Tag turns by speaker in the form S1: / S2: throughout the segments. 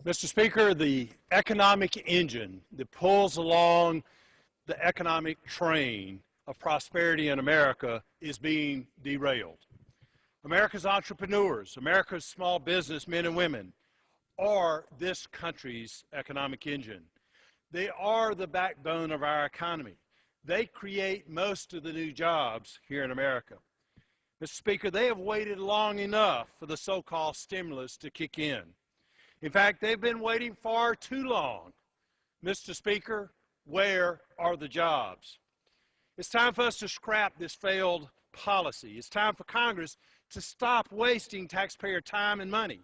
S1: Mr. Speaker, the economic engine that pulls along the economic train of prosperity in America is being derailed. America's entrepreneurs, America's small business men and women are this country's economic engine. They are the backbone of our economy. They create most of the new jobs here in America. Mr. Speaker, they have waited long enough for the so-called stimulus to kick in. In fact, they've been waiting far too long. Mr. Speaker, where are the jobs? It's time for us to scrap this failed policy. It's time for Congress to stop wasting taxpayer time and money.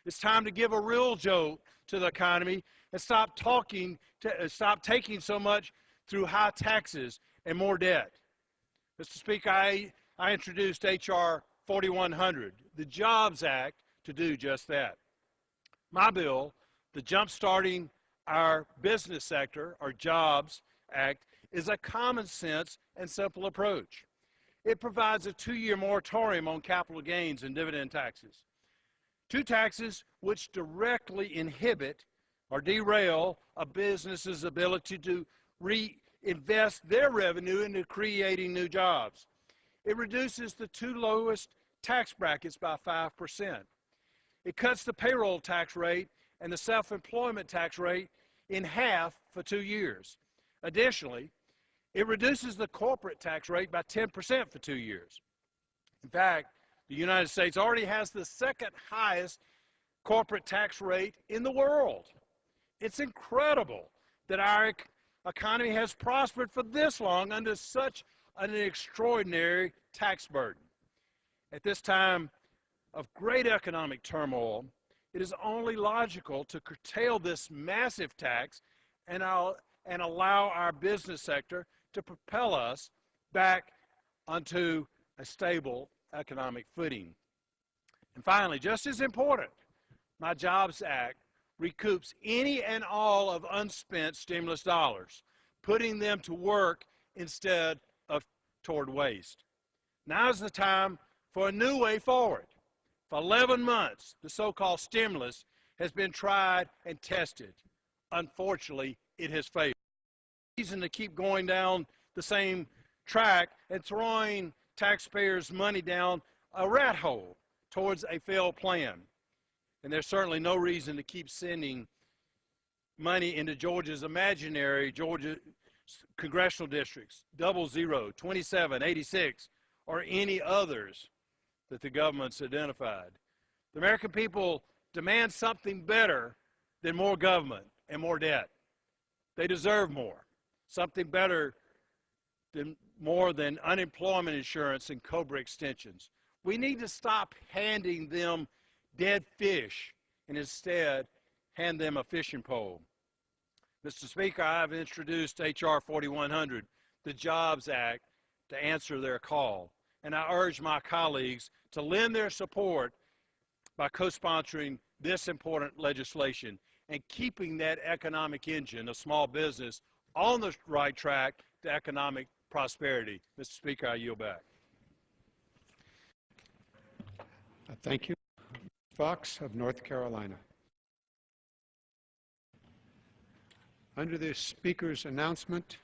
S1: It's time to give a real jolt to the economy and stop taking so much through high taxes and more debt. Mr. Speaker, I introduced H.R. 4100, the Jobs Act, to do just that. My bill, the Jumpstarting Our Business Sector, or Jobs Act, is a common sense and simple approach. It provides a 2-year moratorium on capital gains and dividend taxes. Two taxes which directly inhibit or derail a business's ability to reinvest their revenue into creating new jobs. It reduces the two lowest tax brackets by 5%. It cuts the payroll tax rate and the self-employment tax rate in half for 2 years. Additionally, it reduces the corporate tax rate by 10% for 2 years. In fact, the United States already has the second highest corporate tax rate in the world. It's incredible that our economy has prospered for this long under such an extraordinary tax burden. At this time of great economic turmoil, it is only logical to curtail this massive tax and allow our business sector to propel us back onto a stable economic footing. And finally, just as important, my Jobs Act recoups any and all of unspent stimulus dollars, putting them to work instead of toward waste. Now is the time for a new way forward. For 11 months, the so-called stimulus has been tried and tested. Unfortunately, it has failed. Reason to keep going down the same track and throwing taxpayers' money down a rat hole towards a failed plan. And there's certainly no reason to keep sending money into Georgia's imaginary Georgia congressional districts, 00, 27, 86, or any others that the government's identified. The American people demand something better than more government and more debt. They deserve more, something better than more than unemployment insurance and COBRA extensions. We need to stop handing them dead fish and instead hand them a fishing pole. Mr. Speaker, I have introduced H.R. 4100, the Jobs Act, to answer their call. And I urge my colleagues to lend their support by co-sponsoring this important legislation and keeping that economic engine of small business on the right track to economic prosperity. Mr. Speaker, I yield back.
S2: Thank you. Fox of North Carolina. Under the Speaker's announcement